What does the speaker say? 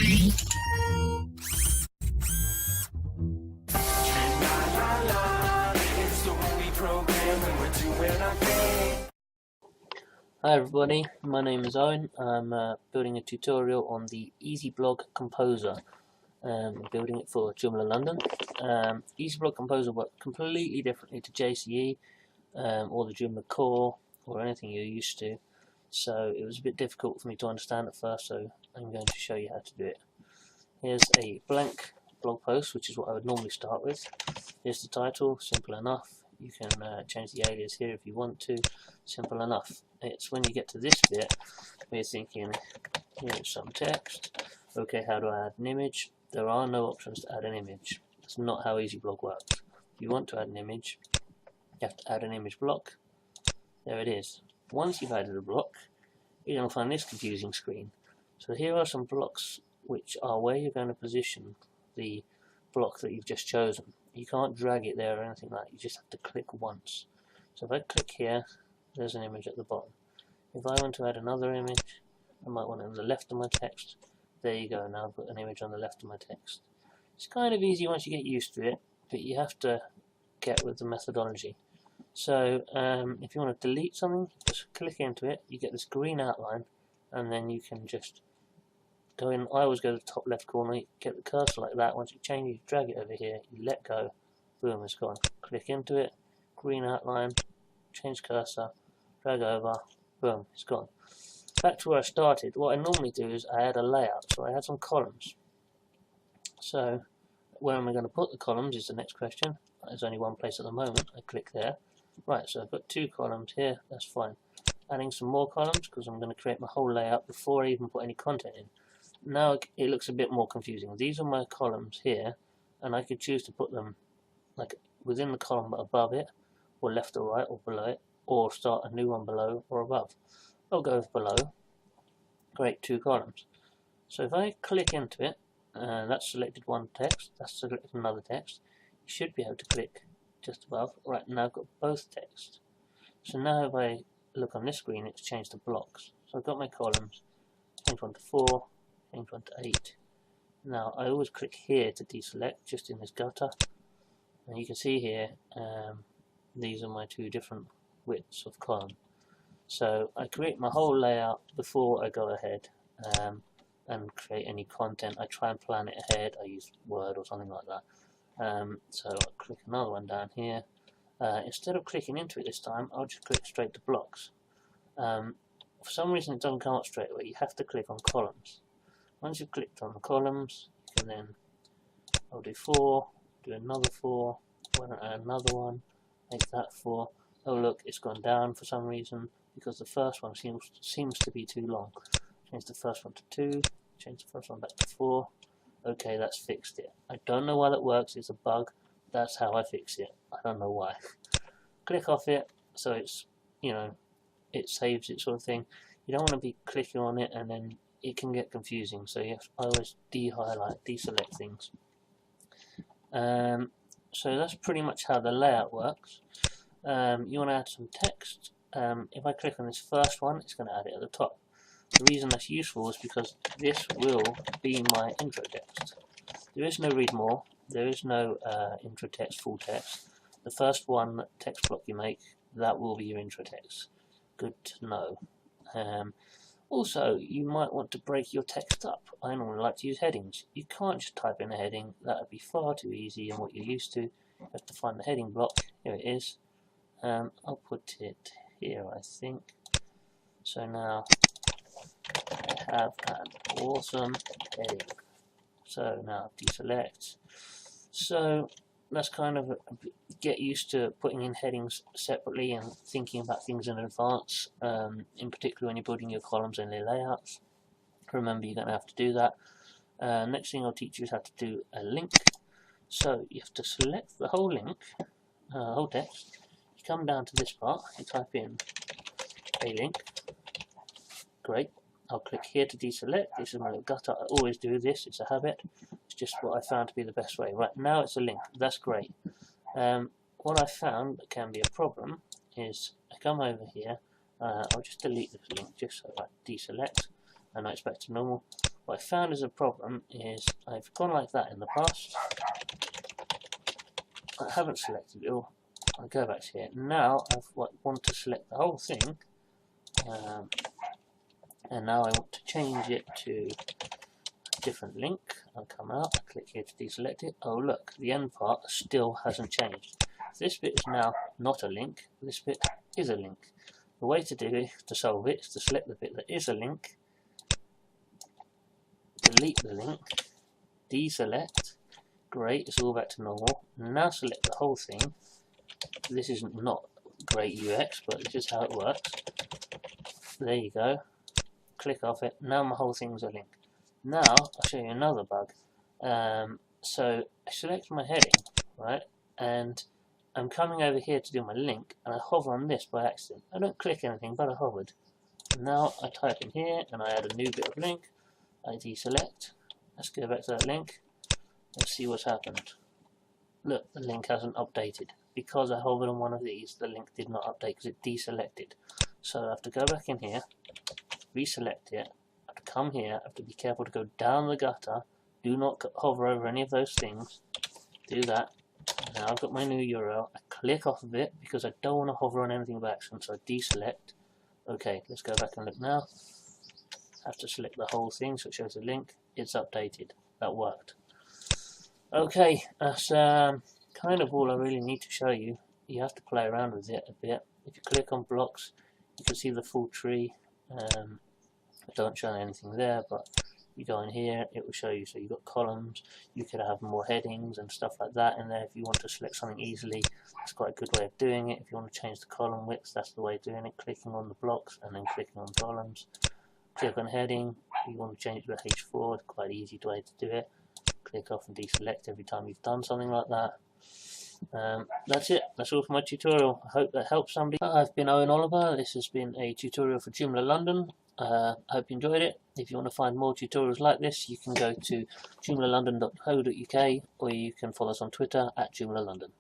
Hi everybody, my name is Owen. I'm building a tutorial on the EasyBlog Composer. I'm building it for Joomla London. EasyBlog Composer works completely differently to JCE or the Joomla core or anything you're used to. So it was a bit difficult for me to understand at first, so I'm going to show you how to do it. Here's a blank blog post, which is what I would normally start with. Here's the title, simple enough. You can change the alias here if you want to, simple enough. It's when you get to this bit where you're thinking, here's some text, okay, how do I add an image? There are no options to add an image. That's not how EasyBlog works. If you want to add an image, you have to add an image block. There it is. Once you've added a block, you're going to find this confusing screen. So here are some blocks which are where you're going to position the block that you've just chosen. You can't drag it there or anything like that, you just have to click once. So if I click here, there's an image at the bottom. If I want to add another image, I might want it on the left of my text. There you go, now I've got an image on the left of my text. It's kind of easy once you get used to it, but you have to get with the methodology. So if you want to delete something, just click into it, you get this green outline, and then you can just go in. I always go to the top left corner, you get the cursor like that. Once you change, you drag it over here, you let go, boom, it's gone. Click into it, green outline, change cursor, drag over, boom, it's gone. Back to where I started, what I normally do is I add a layout, so I add some columns. So where am I going to put the columns is the next question. There's only one place at the moment, I click there. Right, so I've got 2 columns here, that's fine. Adding some more columns because I'm going to create my whole layout before I even put any content in. Now it looks a bit more confusing. These are my columns here, and I could choose to put them like within the column but above it, or left or right, or below it, or start a new one below or above. I'll go with below. Great, 2 columns. So if I click into it, that's selected one text, that's selected another text, you should be able to click just above. Right, now I've got both text. So now if I look on this screen, it's changed to blocks. So I've got my columns, change one to 4, change one to 8. Now I always click here to deselect, just in this gutter, and you can see here these are my 2 different widths of column. So I create my whole layout before I go ahead and create any content. I try and plan it ahead. I use Word or something like that. So I'll click another one down here. Instead of clicking into it this time, I'll just click straight to blocks. For some reason it doesn't come up straight away. You have to click on columns. Once you've clicked on the columns, you can then, I'll do 4, do another 4, add another one, make that 4. Oh look, it's gone down for some reason because the first one seems to be too long. Change the first one to 2, change the first one back to 4. Okay, that's fixed it. I don't know why that works, it's a bug. That's how I fix it. I don't know why. Click off it, so it's, it saves it sort of thing. You don't want to be clicking on it and then it can get confusing, so you have to always de-highlight, deselect things. So that's pretty much how the layout works. You want to add some text. If I click on this first one, it's going to add it at the top. The reason that's useful is because this will be my intro text. There is no read more, there is no intro text, full text. The first one text block you make, that will be your intro text. Good to know. Also, you might want to break your text up. I normally like to use headings. You can't just type in a heading, that would be far too easy and what you're used to. You have to find the heading block. Here it is. I'll put it here, I think. So now I have an awesome heading. So now deselect. So that's kind of get used to putting in headings separately and thinking about things in advance, in particular when you're building your columns and your layouts. Remember, you're going to have to do that. Next thing I'll teach you is how to do a link. So you have to select the whole link, whole text. You come down to this part, you type in a link. Great. I'll click here to deselect. This is my little gutter. I always do this, it's a habit. It's just what I found to be the best way. Right, now it's a link. That's great. What I found that can be a problem is I come over here. I'll just delete this link just so I deselect. And now it's back to normal. What I found is a problem is I've gone like that in the past. I haven't selected it all. I'll go back to here. Now I want to select the whole thing, and now I want to change it to a different link. I'll come out, I click here to deselect it. Oh look, the end part still hasn't changed. This bit is now not a link, this bit is a link. The way to do it, to solve it, is to select the bit that is a link, delete the link, deselect, great, it's all back to normal. Now select the whole thing. This is not great UX, but this is how it works. There you go. Click off it. Now my whole thing's a link. Now I'll show you another bug. So I select my heading, right, and I'm coming over here to do my link, and I hover on this by accident. I don't click anything, but I hovered. Now I type in here, and I add a new bit of link. I deselect. Let's go back to that link. Let's see what's happened. Look, the link hasn't updated. Because I hovered on one of these, the link did not update because it deselected. So I have to go back in here, reselect it, I have to come here, I have to be careful to go down the gutter, do not hover over any of those things, do that. Now I've got my new URL, I click off of it because I don't want to hover on anything by accident, so I deselect. Okay, let's go back and look now. I have to select the whole thing so it shows the link, it's updated, that worked. Okay, that's kind of all I really need to show you. You have to play around with it a bit. If you click on blocks, you can see the full tree. I don't show anything there, but you go in here, it will show you. So you've got columns, you could have more headings and stuff like that in there. If you want to select something easily, that's quite a good way of doing it. If you want to change the column width, that's the way of doing it. Clicking on the blocks and then clicking on columns. Click on heading, if you want to change it to H4, it's quite an easy way to do it. Click off and deselect every time you've done something like that. That's it. That's all for my tutorial. I hope that helps somebody. I've been Owen Oliver. This has been a tutorial for Joomla London. I hope you enjoyed it. If you want to find more tutorials like this, you can go to joomlalondon.co.uk or you can follow us on Twitter at Joomla London.